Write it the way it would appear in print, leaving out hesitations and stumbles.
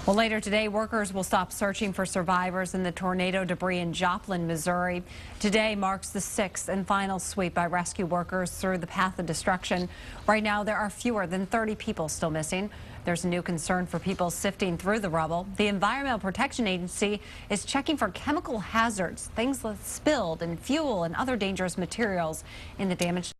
Well, later today, workers will stop searching for survivors in the tornado debris in Joplin, Missouri. Today marks the sixth and final sweep by rescue workers through the path of destruction. Right now, there are fewer than 30 people still missing. There's a new concern for people sifting through the rubble. The Environmental Protection Agency is checking for chemical hazards, things spilled and fuel and other dangerous materials in the damaged